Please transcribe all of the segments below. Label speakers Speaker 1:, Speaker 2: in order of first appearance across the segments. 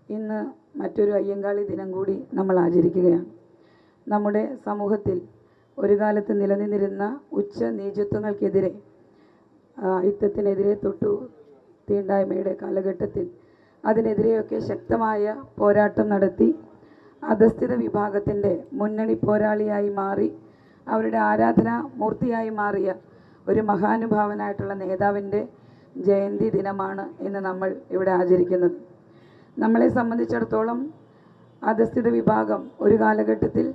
Speaker 1: ഇന്ന് മറ്റൊരു അയ്യങ്കാളി ദിനം കൂടി നമ്മൾ ആചരിക്കുകയാണ്. നമ്മുടെ സമൂഹത്തിൽ ഒരു കാലത്ത് നിലനിന്നിരുന്ന ഉച്ച നീചത്വങ്ങൾക്കെതിരെ, അയിത്തത്തിനെതിരെ, തൊട്ടു തീണ്ടായ്മയുടെ കാലഘട്ടത്തിൽ അതിനെതിരെയൊക്കെ ശക്തമായ പോരാട്ടം നടത്തി അധസ്ഥിത വിഭാഗത്തിൻ്റെ മുന്നണി പോരാളിയായി മാറി അവരുടെ ആരാധനാ മൂർത്തിയായി മാറിയ ഒരു മഹാനുഭാവനായിട്ടുള്ള നേതാവിൻ്റെ ജയന്തി ദിനമാണ് ഇന്ന് നമ്മൾ ഇവിടെ ആചരിക്കുന്നത്. നമ്മളെ സംബന്ധിച്ചിടത്തോളം അധസ്ഥിത വിഭാഗം ഒരു കാലഘട്ടത്തിൽ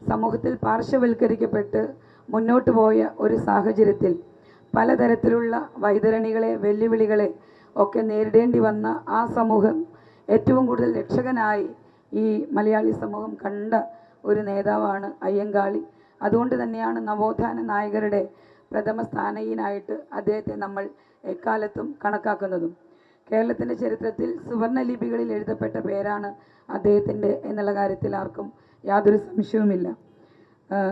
Speaker 1: സമൂഹത്തിൽ പാർശ്വവൽക്കരിക്കപ്പെട്ട് മുന്നോട്ട് പോയ ഒരു സാഹചര്യത്തിൽ പലതരത്തിലുള്ള വൈതരണികളെ, വെല്ലുവിളികളെ ഒക്കെ നേരിടേണ്ടി വന്ന ആ സമൂഹം ഏറ്റവും കൂടുതൽ രക്ഷകനായി ഈ മലയാളി സമൂഹം കണ്ട ഒരു നേതാവാണ് അയ്യങ്കാളി. അതുകൊണ്ട് തന്നെയാണ് നവോത്ഥാന നായകരുടെ പ്രഥമ സ്ഥാനീയനായിട്ട് അദ്ദേഹത്തെ നമ്മൾ എക്കാലത്തും കണക്കാക്കുന്നതും. കേരളത്തിൻ്റെ ചരിത്രത്തിൽ സുവർണ ലിപികളിൽ എഴുതപ്പെട്ട പേരാണ് അദ്ദേഹത്തിൻ്റെ എന്നുള്ള കാര്യത്തിൽ ആർക്കും യാതൊരു സംശയവുമില്ല.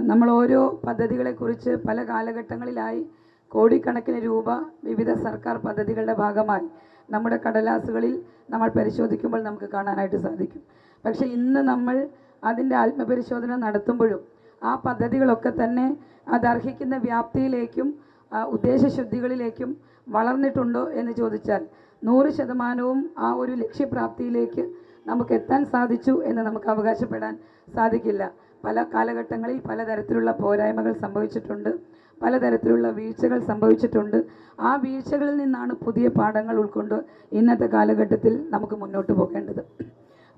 Speaker 1: നമ്മൾ ഓരോ പദ്ധതികളെക്കുറിച്ച് പല കാലഘട്ടങ്ങളിലായി കോടിക്കണക്കിന് രൂപ വിവിധ സർക്കാർ പദ്ധതികളുടെ ഭാഗമായി നമ്മുടെ കടലാസുകളിൽ നമ്മൾ പരിശോധിക്കുമ്പോൾ നമുക്ക് കാണാനായിട്ട് സാധിക്കും. പക്ഷേ ഇന്ന് നമ്മൾ അതിൻ്റെ ആത്മപരിശോധന നടത്തുമ്പോഴും ആ പദ്ധതികളൊക്കെ തന്നെ അതർഹിക്കുന്ന വ്യാപ്തിയിലേക്കും ഉദ്ദേശശുദ്ധികളിലേക്കും വളർന്നിട്ടുണ്ടോ എന്ന് ചോദിച്ചാൽ 100% ആ ഒരു ലക്ഷ്യപ്രാപ്തിയിലേക്ക് നമുക്ക് എത്താൻ സാധിച്ചു എന്ന് നമുക്ക് അവകാശപ്പെടാൻ സാധിക്കില്ല. പല കാലഘട്ടങ്ങളിൽ പലതരത്തിലുള്ള പോരായ്മകൾ സംഭവിച്ചിട്ടുണ്ട്, പലതരത്തിലുള്ള വീഴ്ചകൾ സംഭവിച്ചിട്ടുണ്ട്. ആ വീഴ്ചകളിൽ നിന്നാണ് പുതിയ പാഠങ്ങൾ ഉൾക്കൊണ്ട് ഇന്നത്തെ കാലഘട്ടത്തിൽ നമുക്ക് മുന്നോട്ട് പോകേണ്ടത്.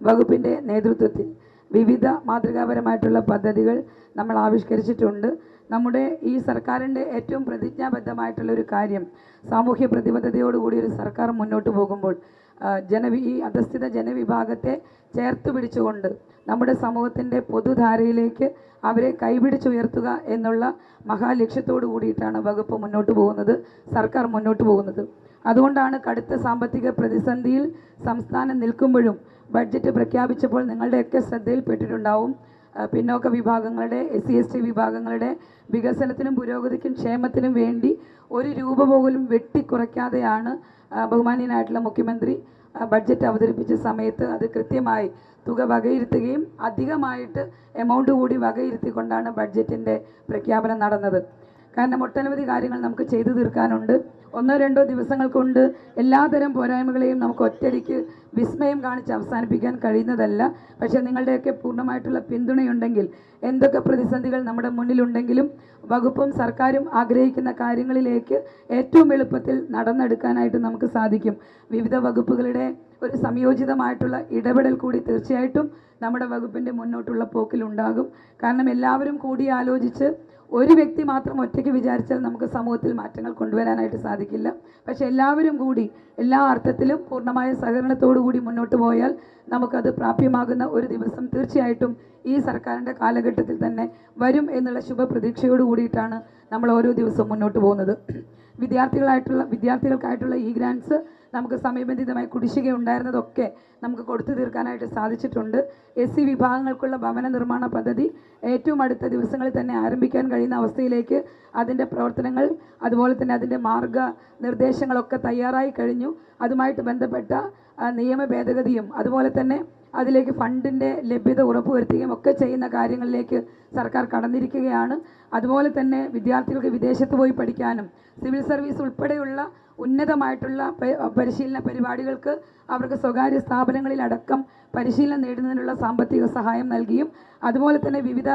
Speaker 1: വകുപ്പിൻ്റെ നേതൃത്വത്തിൽ വിവിധ മാതൃകാപരമായിട്ടുള്ള പദ്ധതികൾ നമ്മൾ ആവിഷ്കരിച്ചിട്ടുണ്ട്. നമ്മുടെ ഈ സർക്കാരിൻ്റെ ഏറ്റവും പ്രതിജ്ഞാബദ്ധമായിട്ടുള്ളൊരു കാര്യം, സാമൂഹ്യ പ്രതിബദ്ധതയോടുകൂടി ഒരു സർക്കാർ മുന്നോട്ട് പോകുമ്പോൾ ഈ അധസ്ഥിത ജനവിഭാഗത്തെ ചേർത്ത് പിടിച്ചുകൊണ്ട് നമ്മുടെ സമൂഹത്തിൻ്റെ പൊതുധാരയിലേക്ക് അവരെ കൈപിടിച്ചുയർത്തുക എന്നുള്ള മഹാലക്ഷ്യത്തോടു കൂടിയിട്ടാണ് വകുപ്പ് മുന്നോട്ട് പോകുന്നത്, സർക്കാർ മുന്നോട്ട് പോകുന്നത്. അതുകൊണ്ടാണ് കടുത്ത സാമ്പത്തിക പ്രതിസന്ധിയിൽ സംസ്ഥാനം നിൽക്കുമ്പോഴും ബഡ്ജറ്റ് പ്രഖ്യാപിച്ചപ്പോൾ നിങ്ങളുടെയൊക്കെ ശ്രദ്ധയിൽപ്പെട്ടിട്ടുണ്ടാവും, പിന്നോക്ക വിഭാഗങ്ങളുടെ, SC/ST വിഭാഗങ്ങളുടെ വികസനത്തിനും പുരോഗതിക്കും ക്ഷേമത്തിനും വേണ്ടി ഒരു രൂപ പോലും വെട്ടിക്കുറയ്ക്കാതെയാണ് ബഹുമാന്യനായിട്ടുള്ള മുഖ്യമന്ത്രി ബഡ്ജറ്റ് അവതരിപ്പിച്ച സമയത്ത് അത് കൃത്യമായി തുക വകയിരുത്തുകയും അധികമായിട്ട് എമൗണ്ട് കൂടി വകയിരുത്തിക്കൊണ്ടാണ് ബഡ്ജറ്റിൻ്റെ പ്രഖ്യാപനം നടന്നത്. കാരണം ഒട്ടനവധി കാര്യങ്ങൾ നമുക്ക് ചെയ്തു തീർക്കാനുണ്ട്. 1-2 ദിവസങ്ങൾ കൊണ്ട് എല്ലാതരം പോരായ്മകളെയും നമുക്ക് ഒറ്റയടിക്ക് വിസ്മയം കാണിച്ച് അവസാനിപ്പിക്കാൻ കഴിയുന്നതല്ല. പക്ഷേ നിങ്ങളുടെയൊക്കെ പൂർണ്ണമായിട്ടുള്ള പിന്തുണയുണ്ടെങ്കിൽ എന്തൊക്കെ പ്രതിസന്ധികൾ നമ്മുടെ മുന്നിലുണ്ടെങ്കിലും വകുപ്പും സർക്കാരും ആഗ്രഹിക്കുന്ന കാര്യങ്ങളിലേക്ക് ഏറ്റവും എളുപ്പത്തിൽ നടന്നെടുക്കാനായിട്ട് നമുക്ക് സാധിക്കും. വിവിധ വകുപ്പുകളുടെ ഒരു സംയോജിതമായിട്ടുള്ള ഇടപെടൽ കൂടി തീർച്ചയായിട്ടും നമ്മുടെ വകുപ്പിൻ്റെ മുന്നോട്ടുള്ള പോക്കിലുണ്ടാകും. കാരണം എല്ലാവരും കൂടി ആലോചിച്ച് ഒരു വ്യക്തി മാത്രം ഒറ്റയ്ക്ക് വിചാരിച്ചാൽ നമുക്ക് സമൂഹത്തിൽ മാറ്റങ്ങൾ കൊണ്ടുവരാനായിട്ട് സാധിക്കില്ല. പക്ഷേ എല്ലാവരും കൂടി എല്ലാ അർത്ഥത്തിലും പൂർണ്ണമായ സഹകരണത്തോടു കൂടി മുന്നോട്ട് പോയാൽ നമുക്കത് പ്രാപ്യമാകുന്ന ഒരു ദിവസം തീർച്ചയായിട്ടും ഈ സർക്കാരിൻ്റെ കാലഘട്ടത്തിൽ തന്നെ വരും എന്നുള്ള ശുഭപ്രതീക്ഷയോട് കൂടിയിട്ടാണ് നമ്മൾ ഓരോ ദിവസവും മുന്നോട്ട് പോകുന്നത്. വിദ്യാർത്ഥികൾക്കായിട്ടുള്ള ഈ ഗ്രാൻസ് നമുക്ക് സമയബന്ധിതമായി കുടിശ്ശിക ഉണ്ടായിരുന്നതൊക്കെ നമുക്ക് കൊടുത്തു തീർക്കാനായിട്ട് സാധിച്ചിട്ടുണ്ട്. SC വിഭാഗങ്ങൾക്കുള്ള ഭവന നിർമ്മാണ പദ്ധതി ഏറ്റവും അടുത്ത ദിവസങ്ങളിൽ തന്നെ ആരംഭിക്കാൻ കഴിയുന്ന അവസ്ഥയിലേക്ക് അതിൻ്റെ പ്രവർത്തനങ്ങൾ, അതുപോലെ തന്നെ അതിൻ്റെ മാർഗനിർദ്ദേശങ്ങളൊക്കെ തയ്യാറായി കഴിഞ്ഞു. അതുമായിട്ട് ബന്ധപ്പെട്ട നിയമ ഭേദഗതിയും അതുപോലെ തന്നെ അതിലേക്ക് ഫണ്ടിൻ്റെ ലഭ്യത ഉറപ്പുവരുത്തുകയും ഒക്കെ ചെയ്യുന്ന കാര്യങ്ങളിലേക്ക് സർക്കാർ കടന്നിരിക്കുകയാണ്. അതുപോലെ തന്നെ വിദ്യാർത്ഥികൾക്ക് വിദേശത്ത് പോയി പഠിക്കാനും സിവിൽ സർവീസ് ഉൾപ്പെടെയുള്ള ഉന്നതമായിട്ടുള്ള പരിശീലന പരിപാടികൾക്ക് അവർക്ക് സ്വകാര്യ സ്ഥാപനങ്ങളിലടക്കം പരിശീലനം നേടുന്നതിനുള്ള സാമ്പത്തിക സഹായം നൽകിയും അതുപോലെ തന്നെ വിവിധ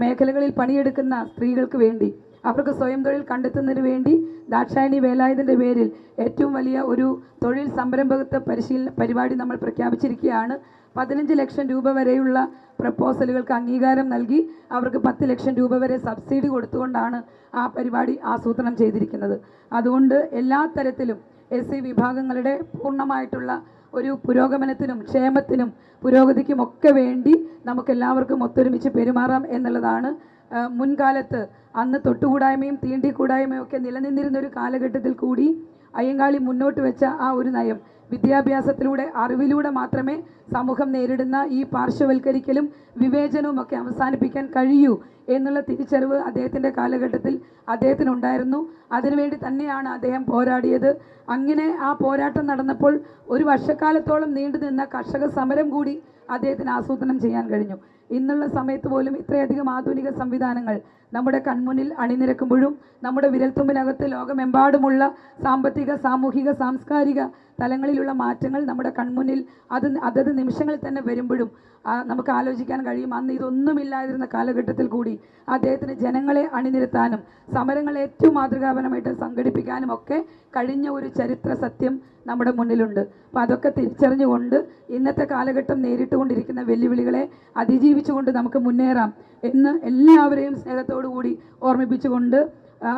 Speaker 1: മേഖലകളിൽ പണിയെടുക്കുന്ന സ്ത്രീകൾക്ക് വേണ്ടി അവർക്ക് സ്വയം തൊഴിൽ കണ്ടെത്തുന്നതിന് വേണ്ടി ദാക്ഷായണി വേലായുധൻ്റെ പേരിൽ ഏറ്റവും വലിയ ഒരു തൊഴിൽ സംരംഭകത്വ പരിശീലന പരിപാടി നമ്മൾ പ്രഖ്യാപിച്ചിരിക്കുകയാണ്. 15 ലക്ഷം രൂപ വരെയുള്ള പ്രപ്പോസലുകൾക്ക് അംഗീകാരം നൽകി അവർക്ക് 10 ലക്ഷം രൂപ വരെ സബ്സിഡി കൊടുത്തുകൊണ്ടാണ് ആ പരിപാടി ആസൂത്രണം ചെയ്തിരിക്കുന്നത്. അതുകൊണ്ട് എല്ലാ തരത്തിലും SC വിഭാഗങ്ങളുടെ പൂർണ്ണമായിട്ടുള്ള ഒരു പുരോഗമനത്തിനും ക്ഷേമത്തിനും പുരോഗതിക്കും ഒക്കെ വേണ്ടി നമുക്കെല്ലാവർക്കും ഒത്തൊരുമിച്ച് പെരുമാറാം എന്നുള്ളതാണ്. മുൻകാലത്ത് അന്ന് തൊട്ടുകൂടായ്മയും തീണ്ടിക്കൂടായ്മയും ഒക്കെ നിലനിന്നിരുന്നൊരു കാലഘട്ടത്തിൽ കൂടി അയ്യങ്കാളി മുന്നോട്ട് വെച്ച ആ ഒരു നയം വിദ്യാഭ്യാസത്തിലൂടെ, അറിവിലൂടെ മാത്രമേ സമൂഹം നേരിടുന്ന ഈ പാർശ്വവൽക്കരിക്കലും വിവേചനവും ഒക്കെ അവസാനിപ്പിക്കാൻ കഴിയൂ എന്നുള്ള തിരിച്ചറിവ് അദ്ദേഹത്തിൻ്റെ കാലഘട്ടത്തിൽ അദ്ദേഹത്തിനുണ്ടായിരുന്നു. അതിനുവേണ്ടി തന്നെയാണ് അദ്ദേഹം പോരാടിയത്. അങ്ങനെ ആ പോരാട്ടം നടന്നപ്പോൾ ഒരു വർഷക്കാലത്തോളം നീണ്ടുനിന്ന കർഷക സമരം കൂടി അദ്ദേഹത്തിന് ആസൂത്രണം ചെയ്യാൻ കഴിഞ്ഞു. ഇന്നുള്ള സമയത്ത് പോലും ഇത്രയധികം ആധുനിക സംവിധാനങ്ങൾ നമ്മുടെ കൺമുന്നിൽ അണിനിരക്കുമ്പോഴും നമ്മുടെ വിരൽത്തുമ്പിനകത്ത് ലോകമെമ്പാടുമുള്ള സാമ്പത്തിക, സാമൂഹിക, സാംസ്കാരിക തലങ്ങളിലുള്ള മാറ്റങ്ങൾ നമ്മുടെ കൺമുന്നിൽ അതത് നിമിഷങ്ങളിൽ തന്നെ വരുമ്പോഴും നമുക്ക് ആലോചിക്കാൻ കഴിയും, അന്ന് ഇതൊന്നുമില്ലാതിരുന്ന കാലഘട്ടത്തിൽ കൂടി അദ്ദേഹത്തിന് ജനങ്ങളെ അണിനിരത്താനും സമരങ്ങളെ ഏറ്റവും മാതൃകാപരമായിട്ട് സംഘടിപ്പിക്കാനും ഒക്കെ കഴിഞ്ഞ ഒരു ചരിത്ര സത്യം നമ്മുടെ മുന്നിലുണ്ട്. അപ്പോൾ അതൊക്കെ തിരിച്ചറിഞ്ഞുകൊണ്ട് ഇന്നത്തെ കാലഘട്ടം നേരിട്ടുകൊണ്ടിരിക്കുന്ന വെല്ലുവിളികളെ അതിജീവിച്ചുകൊണ്ട് നമുക്ക് മുന്നേറാം എന്ന് എല്ലാവരെയും സ്നേഹത്തോടു കൂടി ഓർമ്മിപ്പിച്ചുകൊണ്ട്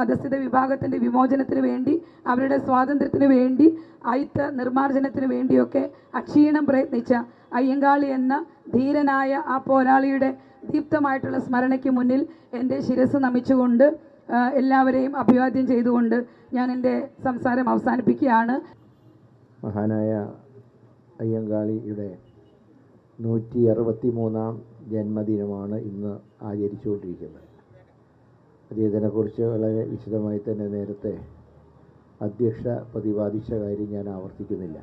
Speaker 1: അധസ്ഥിത വിഭാഗത്തിൻ്റെ വിമോചനത്തിന് വേണ്ടി, അവരുടെ സ്വാതന്ത്ര്യത്തിന് വേണ്ടി, അയിത്ത നിർമ്മാർജ്ജനത്തിന് വേണ്ടിയൊക്കെ അക്ഷീണം പ്രയത്നിച്ച അയ്യങ്കാളി എന്ന ധീരനായ ആ പോരാളിയുടെ ദീപ്തമായിട്ടുള്ള സ്മരണയ്ക്ക് മുന്നിൽ എൻ്റെ ശിരസ് നമിച്ചുകൊണ്ട് എല്ലാവരെയും അഭിവാദ്യം ചെയ്തുകൊണ്ട് ഞാൻ എൻ്റെ സംസാരം അവസാനിപ്പിക്കുകയാണ്.
Speaker 2: മഹാനായ അയ്യങ്കാളിയുടെ 163-ാം ജന്മദിനമാണ് ഇന്ന് ആചരിച്ചുകൊണ്ടിരിക്കുന്നത്. അദ്ദേഹത്തിനെക്കുറിച്ച് വളരെ വിശദമായി തന്നെ നേരത്തെ അധ്യക്ഷ പ്രതിപാദിച്ച കാര്യം ഞാൻ ആവർത്തിക്കുന്നില്ല.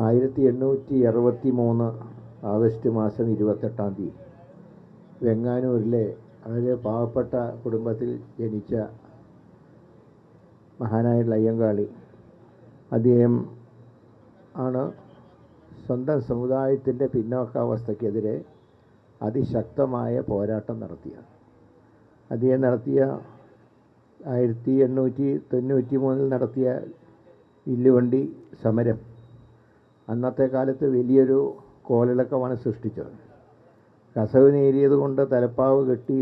Speaker 2: 1863 ആഗസ്റ്റ് മാസം 28-ാം തീയതി വെങ്ങാനൂരിലെ വളരെ പാവപ്പെട്ട കുടുംബത്തിൽ ജനിച്ച മഹാനായുള്ള അയ്യങ്കാളി അദ്ദേഹം ആണ് സ്വന്തം സമുദായത്തിൻ്റെ പിന്നോക്കാവസ്ഥയ്ക്കെതിരെ അതിശക്തമായ പോരാട്ടം നടത്തിയത്. അദ്ദേഹം നടത്തിയ 1893 നടത്തിയ വില്ലുവണ്ടി സമരം അന്നത്തെ കാലത്ത് വലിയൊരു കോളിളക്കമാണ് സൃഷ്ടിച്ചത്. കസവ് നേരിയത് കൊണ്ട് തലപ്പാവ് കെട്ടി,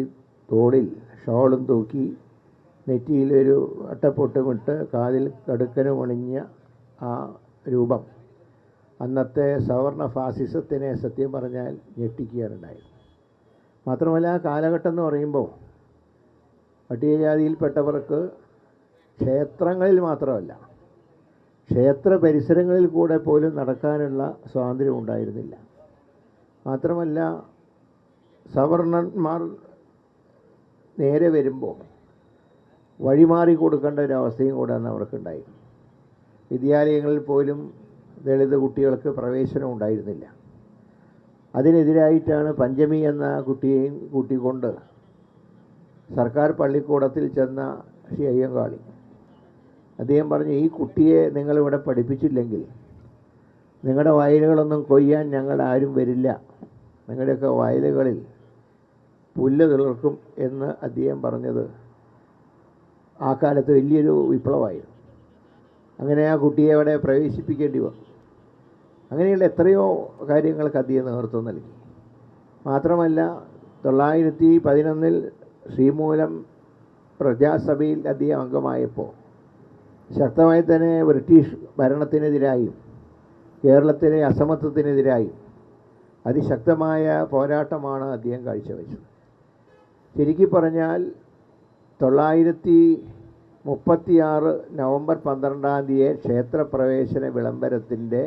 Speaker 2: തോളിൽ ഷോളും തൂക്കി, നെറ്റിയിലൊരു അട്ടപ്പൊട്ടുമിട്ട്, കാതിൽ കടുക്കന് പണിഞ്ഞ ആ രൂപം അന്നത്തെ സവർണ ഫാസിസത്തിനെ സത്യം പറഞ്ഞാൽ ഞെട്ടിക്കുകയാണുണ്ടായത്. മാത്രമല്ല ആ കാലഘട്ടം എന്ന് പറയുമ്പോൾ പട്ടികജാതിയിൽപ്പെട്ടവർക്ക് ക്ഷേത്രങ്ങളിൽ മാത്രമല്ല, ക്ഷേത്ര പരിസരങ്ങളിൽ കൂടെ പോലും നടക്കാനുള്ള സ്വാതന്ത്ര്യം ഉണ്ടായിരുന്നില്ല. മാത്രമല്ല സവർണന്മാർ നേരെ വരുമ്പോൾ വഴിമാറി കൊടുക്കേണ്ട ഒരവസ്ഥയും കൂടെ അന്ന് അവർക്കുണ്ടായി. വിദ്യാലയങ്ങളിൽ പോലും ദളിത് കുട്ടികൾക്ക് പ്രവേശനം ഉണ്ടായിരുന്നില്ല. അതിനെതിരായിട്ടാണ് പഞ്ചമി എന്ന കുട്ടിയെയും കൂട്ടിക്കൊണ്ട് സർക്കാർ പള്ളിക്കൂടത്തിൽ ചെന്ന ശ്രീ അയ്യങ്കാളി. അദ്ദേഹം പറഞ്ഞു, ഈ കുട്ടിയെ നിങ്ങളിവിടെ പഠിപ്പിച്ചില്ലെങ്കിൽ നിങ്ങളുടെ വയലുകളൊന്നും കൊയ്യാൻ ഞങ്ങൾ ആരും വരില്ല, നിങ്ങളുടെയൊക്കെ വയലുകളിൽ പുല്ല് തുളർക്കും എന്ന് അദ്ദേഹം പറഞ്ഞത് ആ കാലത്ത് വലിയൊരു വിപ്ലവമായിരുന്നു. അങ്ങനെ ആ കുട്ടിയെ അവിടെ പ്രവേശിപ്പിക്കേണ്ടി വന്നു. അങ്ങനെയുള്ള എത്രയോ കാര്യങ്ങൾക്ക് അദ്ദേഹം നേതൃത്വം നൽകി. മാത്രമല്ല 1911 ശ്രീമൂലം പ്രജാസഭയിൽ അദ്ദേഹം അംഗമായപ്പോൾ ശക്തമായി തന്നെ ബ്രിട്ടീഷ് ഭരണത്തിനെതിരായും കേരളത്തിലെ അസമത്വത്തിനെതിരായും അതിശക്തമായ പോരാട്ടമാണ് അദ്ദേഹം കാഴ്ചവെച്ചത്. ശരിക്കും പറഞ്ഞാൽ 1936 നവംബർ 12-ാം തീയതി ക്ഷേത്രപ്രവേശന വിളംബരത്തിൻ്റെ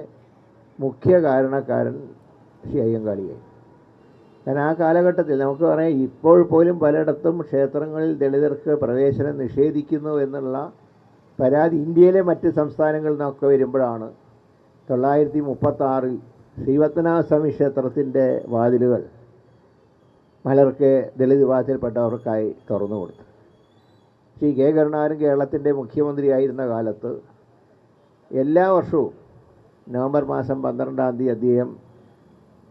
Speaker 2: മുഖ്യ കാരണക്കാരൻ ശ്രീ അയ്യങ്കാളിയായി. കാരണം ആ കാലഘട്ടത്തിൽ നമുക്ക് പറയാം, ഇപ്പോൾ പോലും പലയിടത്തും ക്ഷേത്രങ്ങളിൽ ദളിതർക്ക് പ്രവേശനം നിഷേധിക്കുന്നു എന്നുള്ള പരാതി ഇന്ത്യയിലെ മറ്റ് സംസ്ഥാനങ്ങളിൽ നിന്നൊക്കെ വരുമ്പോഴാണ് 1936 ശ്രീപത്മനാഭസ്വാമി ക്ഷേത്രത്തിൻ്റെ വാതിലുകൾ മലർക്ക് ദളിത് വിഭാഗത്തിൽപ്പെട്ടവർക്കായി തുറന്നു കൊടുത്തു. ശ്രീ കെ കരുണാകരൻ കേരളത്തിൻ്റെ മുഖ്യമന്ത്രിയായിരുന്ന കാലത്ത് എല്ലാ വർഷവും നവംബർ മാസം 12-ാം തീയതി അദ്ദേഹം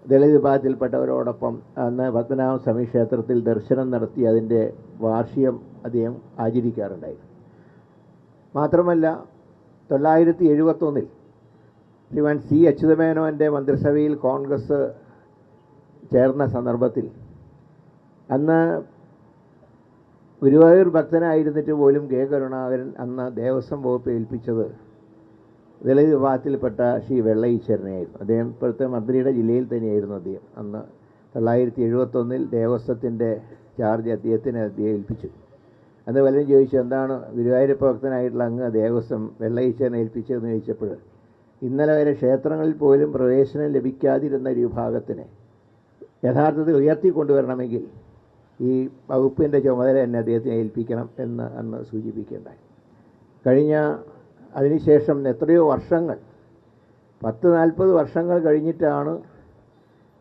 Speaker 2: ദളിത് വിഭാഗത്തിൽപ്പെട്ടവരോടൊപ്പം അന്ന് പത്മനാഭസ്വാമി ക്ഷേത്രത്തിൽ ദർശനം നടത്തി അതിൻ്റെ വാർഷികം അദ്ദേഹം ആചരിക്കാറുണ്ടായിരുന്നു. മാത്രമല്ല 1971 ശ്രീമാൻ സി അച്യുതമേനോൻ്റെ മന്ത്രിസഭയിൽ കോൺഗ്രസ് ചേർന്ന സന്ദർഭത്തിൽ അന്ന് ഗുരുവായൂർ ഭക്തനായിരുന്നിട്ട് പോലും കെ കരുണാകരൻ അന്ന് ദേവസ്വം വകുപ്പ് ഏൽപ്പിച്ചത് ദളിത് വിഭാഗത്തിൽപ്പെട്ട ശ്രീ വെള്ള ഈശ്വരനെയായിരുന്നു. അദ്ദേഹം ഇപ്പോഴത്തെ മന്ത്രിയുടെ ജില്ലയിൽ തന്നെയായിരുന്നു അദ്ദേഹം. അന്ന് 1971 ദേവസ്വത്തിൻ്റെ ചാർജ് അദ്ദേഹത്തിന് ഏൽപ്പിച്ചു. അന്ന് പലരും ചോദിച്ചു, എന്താണ് ഗുരുവായൂരപ്പ ഭക്തനായിട്ടുള്ള അങ്ങ് ദേവസ്വം വെള്ള ഈശ്വരനെ ഏൽപ്പിച്ചതെന്ന് ചോദിച്ചപ്പോൾ ഇന്നലെ വരെ ക്ഷേത്രങ്ങളിൽ പോലും പ്രവേശനം ലഭിക്കാതിരുന്ന ഒരു വിഭാഗത്തിനെ യഥാർത്ഥത്തിൽ ഉയർത്തിക്കൊണ്ടുവരണമെങ്കിൽ ഈ വകുപ്പിൻ്റെ ചുമതല തന്നെ അദ്ദേഹത്തിനെ ഏൽപ്പിക്കണം എന്ന് അന്ന് സൂചിപ്പിക്കേണ്ടായി. കഴിഞ്ഞ അതിനുശേഷം എത്രയോ വർഷങ്ങൾ 40-40 വർഷങ്ങൾ കഴിഞ്ഞിട്ടാണ്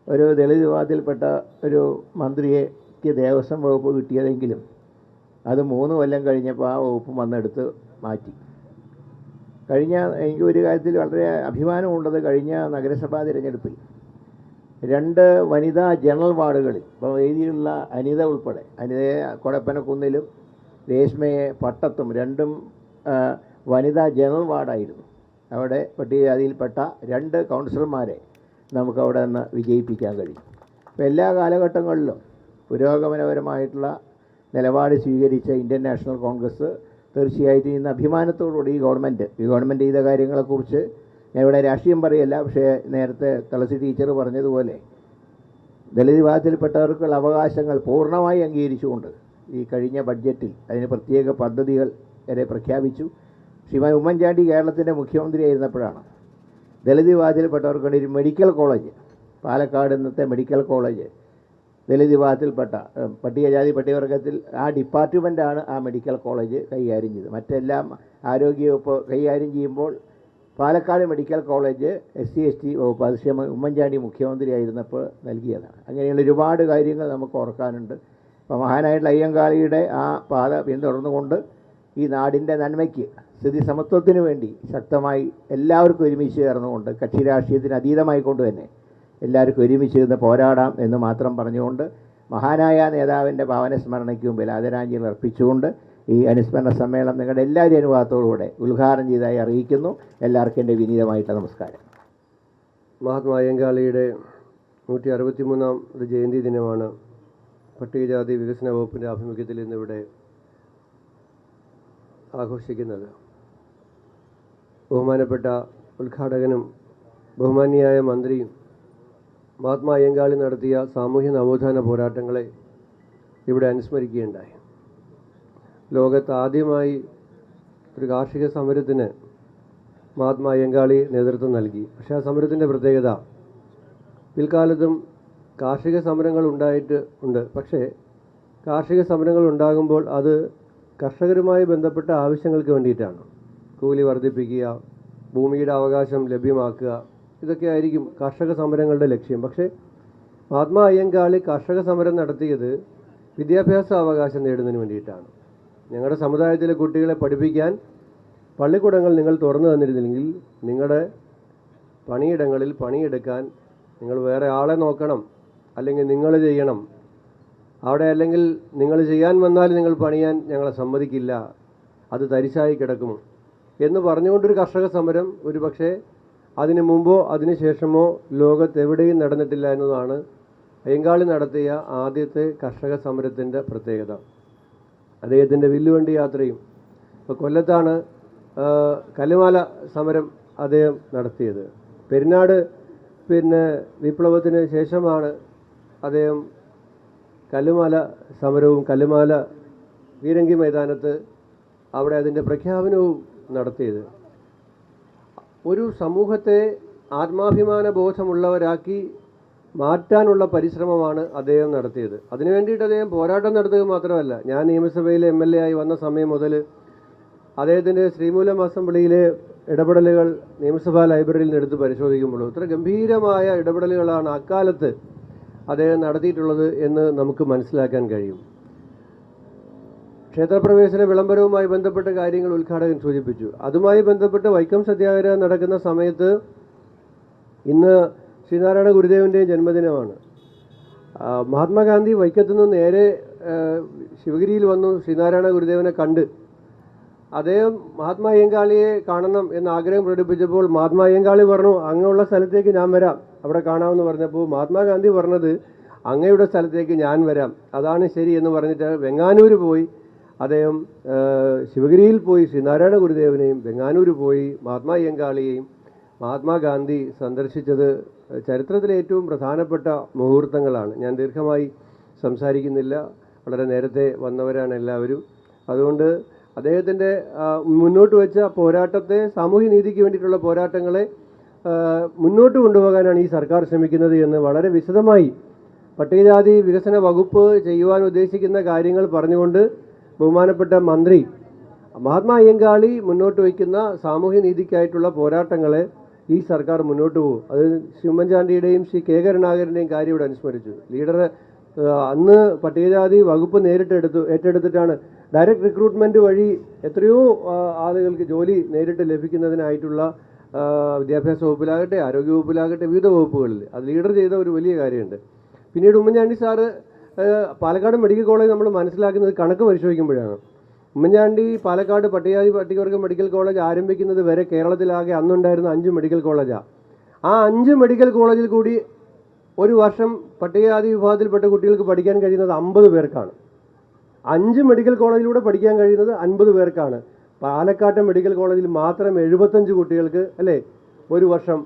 Speaker 2: ഒരു ദളിത് വിഭാഗത്തിൽപ്പെട്ട ഒരു മന്ത്രിക്ക് ദേവസ്വം വകുപ്പ് കിട്ടിയതെങ്കിലും അത് 3 കൊല്ലം കഴിഞ്ഞപ്പോൾ ആ വകുപ്പ് വന്നെടുത്ത് മാറ്റി. എനിക്ക് ഒരു കാര്യത്തിൽ വളരെ അഭിമാനമുള്ളത്, കഴിഞ്ഞ നഗരസഭാ തിരഞ്ഞെടുപ്പിൽ 2 വനിതാ ജനറൽ വാർഡുകളിൽ, ഇപ്പോൾ വേദിയിലുള്ള അനിത ഉൾപ്പെടെ, അനിതയെ കൊടപ്പനക്കുന്നിലും രേഷ്മയെ പട്ടത്തും, 2 വനിതാ ജനറൽ വാർഡായിരുന്നു. അവിടെ പട്ടികജാതിയിൽപ്പെട്ട 2 കൗൺസിലർമാരെ നമുക്കവിടെ നിന്ന് വിജയിപ്പിക്കാൻ കഴിയും. അപ്പോൾ എല്ലാ കാലഘട്ടങ്ങളിലും പുരോഗമനപരമായിട്ടുള്ള നിലപാട് സ്വീകരിച്ച ഇന്ത്യൻ നാഷണൽ കോൺഗ്രസ് തീർച്ചയായിട്ടും ഇന്ന് അഭിമാനത്തോടുകൂടി ഈ ഗവൺമെൻറ് ചെയ്ത കാര്യങ്ങളെക്കുറിച്ച് ഞാൻ ഇവിടെ രാഷ്ട്രീയം പറയല്ല, പക്ഷേ നേരത്തെ തുളസി ടീച്ചർ പറഞ്ഞതുപോലെ ദളിത് വിഭാഗത്തിൽപ്പെട്ടവർക്കുള്ള അവകാശങ്ങൾ പൂർണ്ണമായി അംഗീകരിച്ചുകൊണ്ട് ഈ കഴിഞ്ഞ ബഡ്ജറ്റിൽ അതിന് പ്രത്യേക പദ്ധതികൾ വരെ പ്രഖ്യാപിച്ചു. ശ്രീമാൻ ഉമ്മൻചാണ്ടി കേരളത്തിൻ്റെ മുഖ്യമന്ത്രിയായിരുന്നപ്പോഴാണ് ദളിത് വിഭാഗത്തിൽപ്പെട്ടവർക്ക് വേണ്ടി ഒരു മെഡിക്കൽ കോളേജ്, പാലക്കാട് ഇന്നത്തെ മെഡിക്കൽ കോളേജ്, ദളിത് വിഭാഗത്തിൽപ്പെട്ട പട്ടികജാതി പട്ടികവർഗത്തിൽ ആ ഡിപ്പാർട്ട്മെൻറ്റാണ് ആ മെഡിക്കൽ കോളേജ് കൈകാര്യം ചെയ്തത്. മറ്റെല്ലാം ആരോഗ്യവകുപ്പ് കൈകാര്യം ചെയ്യുമ്പോൾ പാലക്കാട് മെഡിക്കൽ കോളേജ് SC/ST വകുപ്പ് അത് ഉമ്മൻചാണ്ടി മുഖ്യമന്ത്രിയായിരുന്നപ്പോൾ നൽകിയതാണ്. അങ്ങനെയുള്ള ഒരുപാട് കാര്യങ്ങൾ നമുക്ക് ഓർക്കാനുണ്ട്. അപ്പോൾ മഹാനായിട്ടുള്ള അയ്യങ്കാളിയുടെ ആ പാത പിന്തുടർന്നുകൊണ്ട് ഈ നാടിൻ്റെ നന്മയ്ക്ക്, സ്ഥിതി സമത്വത്തിന് വേണ്ടി ശക്തമായി എല്ലാവർക്കും ഒരുമിച്ച് ചേർന്നുകൊണ്ട്, കക്ഷി രാഷ്ട്രീയത്തിന് അതീതമായിക്കൊണ്ട് തന്നെ എല്ലാവർക്കും ഒരുമിച്ച് നിന്ന് പോരാടാം എന്ന് മാത്രം പറഞ്ഞുകൊണ്ട് മഹാനായ നേതാവിൻ്റെ പാവന സ്മരണയ്ക്ക് മുമ്പിൽ ആദരാഞ്ജലി അർപ്പിച്ചുകൊണ്ട് ഈ അനുസ്മരണ സമ്മേളനം നിങ്ങളുടെ എല്ലാവരും അനുഭവത്തോടുകൂടെ ഉദ്ഘാടനം ചെയ്തതായി അറിയിക്കുന്നു. എല്ലാവർക്കും എൻ്റെ വിനീതമായിട്ടുള്ള നമസ്കാരം.
Speaker 3: മഹാത്മാ അയ്യങ്കാളിയുടെ 163ാം ജയന്തി ദിനമാണ് പട്ടികജാതി വികസന വകുപ്പിൻ്റെ ആഭിമുഖ്യത്തിൽ ഇന്നിവിടെ ആഘോഷിക്കുന്നത്. ബഹുമാനപ്പെട്ട ഉദ്ഘാടകനും ബഹുമാന്യയായ മന്ത്രിയും മഹാത്മാ അയ്യങ്കാളി നടത്തിയ സാമൂഹ്യ നവോത്ഥാന പോരാട്ടങ്ങളെ ഇവിടെ അനുസ്മരിക്കുകയുണ്ടായി. ലോകത്ത് ആദ്യമായി ഒരു കാർഷിക സമരത്തിന് മഹാത്മാ അയ്യങ്കാളി നേതൃത്വം നൽകി. പക്ഷേ ആ സമരത്തിൻ്റെ പ്രത്യേകത, പിൽക്കാലത്തും കാർഷിക സമരങ്ങൾ ഉണ്ട്. പക്ഷേ കാർഷിക സമരങ്ങൾ ഉണ്ടാകുമ്പോൾ അത് കർഷകരുമായി ബന്ധപ്പെട്ട ആവശ്യങ്ങൾക്ക് വേണ്ടിയിട്ടാണ്. കൂലി വർദ്ധിപ്പിക്കുക, ഭൂമിയുടെ അവകാശം ലഭ്യമാക്കുക, ഇതൊക്കെ ആയിരിക്കും കർഷക സമരങ്ങളുടെ ലക്ഷ്യം. പക്ഷേ മഹാത്മാ അയ്യങ്കാളി കർഷക സമരം നടത്തിയത് വിദ്യാഭ്യാസ അവകാശം നേടുന്നതിന് വേണ്ടിയിട്ടാണ്. ഞങ്ങളുടെ സമുദായത്തിലെ കുട്ടികളെ പഠിപ്പിക്കാൻ പള്ളിക്കൂടങ്ങൾ നിങ്ങൾ തുറന്നു തന്നിരുന്നില്ലെങ്കിൽ നിങ്ങളുടെ പണിയിടങ്ങളിൽ പണിയെടുക്കാൻ നിങ്ങൾ വേറെ ആളെ നോക്കണം, അല്ലെങ്കിൽ നിങ്ങൾ ചെയ്യണം അവിടെ, അല്ലെങ്കിൽ നിങ്ങൾ ചെയ്യാൻ വന്നാൽ നിങ്ങൾ പണിയാൻ ഞങ്ങളെ സമ്മതിക്കില്ല, അത് തരിശായി കിടക്കും എന്ന് പറഞ്ഞുകൊണ്ടൊരു കർഷക സമരം ഒരു പക്ഷേ അതിന് മുമ്പോ അതിന് ശേഷമോ ലോകത്തെവിടെയും നടന്നിട്ടില്ല എന്നതാണ് അയ്യങ്കാളി നടത്തിയ ആദ്യത്തെ കർഷക സമരത്തിൻ്റെ പ്രത്യേകത. അദ്ദേഹത്തിൻ്റെ വില്ലുവണ്ടി യാത്രയും, ഇപ്പോൾ കൊല്ലത്താണ് കല്ലുമാല സമരം അദ്ദേഹം നടത്തിയത്. പെരിനാട് വിപ്ലവത്തിന് ശേഷമാണ് അദ്ദേഹം കല്ലുമാല സമരവും കല്ലുമാല പീരങ്കി മൈതാനത്ത് അവിടെ അതിൻ്റെ പ്രഖ്യാപനവും നടത്തിയത്. ഒരു സമൂഹത്തെ ആത്മാഭിമാന ബോധമുള്ളവരാക്കി മാറ്റാനുള്ള പരിശ്രമമാണ് അദ്ദേഹം നടത്തിയത്. അതിനു വേണ്ടിയിട്ട് അദ്ദേഹം പോരാട്ടം നടത്തുക മാത്രമല്ല, ഞാൻ നിയമസഭയിലെ MLA ആയി വന്ന സമയം മുതൽ അദ്ദേഹത്തിൻ്റെ ശ്രീമൂലം അസംബ്ലിയിലെ ഇടപെടലുകൾ നിയമസഭാ ലൈബ്രറിയിൽ നിന്ന് എടുത്ത് പരിശോധിക്കുമ്പോൾ ഇത്ര ഗംഭീരമായ ഇടപെടലുകളാണ് അക്കാലത്ത് അദ്ദേഹം നടത്തിയിട്ടുള്ളത് എന്ന് നമുക്ക് മനസ്സിലാക്കാൻ കഴിയും. ക്ഷേത്രപ്രവേശന വിളംബരവുമായി ബന്ധപ്പെട്ട കാര്യങ്ങൾ ഉദ്ഘാടകൻ സൂചിപ്പിച്ചു. അതുമായി ബന്ധപ്പെട്ട് വൈക്കം സത്യാഗ്രഹം നടക്കുന്ന സമയത്ത് ഇന്ന് ശ്രീനാരായണ ഗുരുദേവൻ്റെയും ജന്മദിനമാണ്. മഹാത്മാഗാന്ധി വൈക്കത്തു നിന്ന് നേരെ ശിവഗിരിയിൽ വന്നു ശ്രീനാരായണ ഗുരുദേവനെ കണ്ട് അദ്ദേഹം മഹാത്മാ അയ്യങ്കാളിയെ കാണണം എന്ന് ആഗ്രഹം പ്രകടിപ്പിച്ചപ്പോൾ മഹാത്മാ അയ്യങ്കാളി പറഞ്ഞു, അങ്ങയുള്ള സ്ഥലത്തേക്ക് ഞാൻ വരാം, അവിടെ കാണാമെന്ന് പറഞ്ഞപ്പോൾ മഹാത്മാഗാന്ധി പറഞ്ഞത്, അങ്ങയുടെ സ്ഥലത്തേക്ക് ഞാൻ വരാം, അതാണ് ശരി എന്ന് പറഞ്ഞിട്ട് വെങ്ങാനൂർ പോയി അദ്ദേഹം ശിവഗിരിയിൽ പോയി ശ്രീനാരായണ ഗുരുദേവനെയും വെങ്ങാനൂർ പോയി മഹാത്മാ അയ്യങ്കാളിയെയും മഹാത്മാഗാന്ധി സന്ദർശിച്ചത് ചരിത്രത്തിലെ ഏറ്റവും പ്രധാനപ്പെട്ട മുഹൂർത്തങ്ങളാണ്. ഞാൻ ദീർഘമായി സംസാരിക്കുന്നില്ല, വളരെ നേരത്തെ വന്നവരാണ് എല്ലാവരും. അതുകൊണ്ട് അദ്ദേഹത്തിൻ്റെ മുന്നോട്ട് വെച്ച പോരാട്ടത്തെ, സാമൂഹ്യ നീതിക്ക് വേണ്ടിയിട്ടുള്ള പോരാട്ടങ്ങളെ മുന്നോട്ട് കൊണ്ടുപോകാനാണ് ഈ സർക്കാർ ശ്രമിക്കുന്നത് എന്ന് വളരെ വിശദമായി പട്ടികജാതി വികസന വകുപ്പ് ചെയ്യുവാൻ ഉദ്ദേശിക്കുന്ന കാര്യങ്ങൾ പറഞ്ഞുകൊണ്ട് ബഹുമാനപ്പെട്ട മന്ത്രി മഹാത്മാ അയ്യങ്കാളി മുന്നോട്ട് വയ്ക്കുന്ന സാമൂഹ്യ നീതിക്കായിട്ടുള്ള പോരാട്ടങ്ങളെ ഈ സർക്കാർ മുന്നോട്ട് പോകും. അത് ശ്രീ ഉമ്മൻചാണ്ടിയുടെയും ശ്രീ കെ കരുണാകരൻ്റെയും കാര്യം ഇവിടെ അനുസ്മരിച്ചു. ലീഡർ അന്ന് പട്ടികജാതി വകുപ്പ് ഏറ്റെടുത്തിട്ടാണ് ഡയറക്റ്റ് റിക്രൂട്ട്മെൻറ്റ് വഴി എത്രയോ ആളുകൾക്ക് ജോലി നേരിട്ട് ലഭിക്കുന്നതിനായിട്ടുള്ള വിദ്യാഭ്യാസ വകുപ്പിലാകട്ടെ ആരോഗ്യ വകുപ്പിലാകട്ടെ വിവിധ വകുപ്പുകളിൽ അത് ലീഡർ ചെയ്ത ഒരു വലിയ കാര്യമുണ്ട്. പിന്നീട് Oommen Chandy sir Palakkad medical college നമ്മൾ മനസ്സിലാക്കുന്നത് കണക്ക് പരിശോധിക്കുമ്പോഴാണ്. ഉമ്മൻചാണ്ടി പാലക്കാട് പട്ടികവർഗ മെഡിക്കൽ കോളേജ് ആരംഭിക്കുന്നത് വരെ കേരളത്തിലാകെ അന്നുണ്ടായിരുന്ന 5 മെഡിക്കൽ കോളേജാണ്. ആ 5 മെഡിക്കൽ കോളേജിൽ കൂടി ഒരു വർഷം പട്ടികജാതി വിഭാഗത്തിൽപ്പെട്ട കുട്ടികൾക്ക് പഠിക്കാൻ കഴിയുന്നത് 50 പേർക്കാണ്. 5 മെഡിക്കൽ കോളേജിലൂടെ പഠിക്കാൻ കഴിയുന്നത് 50 പേർക്കാണ്. പാലക്കാട്ടെ മെഡിക്കൽ കോളേജിൽ മാത്രം 75 കുട്ടികൾക്ക് അല്ലേ ഒരു വർഷം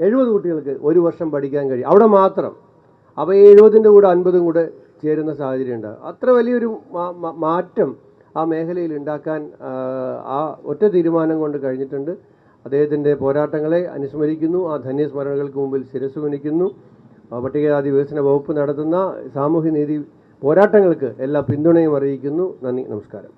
Speaker 3: 70 കുട്ടികൾക്ക് ഒരു വർഷം പഠിക്കാൻ കഴിയും അവിടെ മാത്രം. അപ്പോൾ 70ൻ്റെ കൂടെ 50 കൂടെ ചേരുന്ന സാഹചര്യം ഉണ്ട്. അത്ര വലിയൊരു മാറ്റം ആ മേഖലയിൽ ഉണ്ടാക്കാൻ ആ ഒറ്റ തീരുമാനം കൊണ്ട് കഴിഞ്ഞിട്ടുണ്ട്. അദ്ദേഹത്തിൻ്റെ പോരാട്ടങ്ങളെ അനുസ്മരിക്കുന്നു. ആ ധന്യസ്മരണകൾക്ക് മുമ്പിൽ ശിരസ്സ് കുനിക്കുന്നു. പട്ടികജാതി വികസന വകുപ്പ് നടത്തുന്ന സാമൂഹ്യനീതി പോരാട്ടങ്ങൾക്ക് എല്ലാ പിന്തുണയും അറിയിക്കുന്നു. നന്ദി, നമസ്കാരം.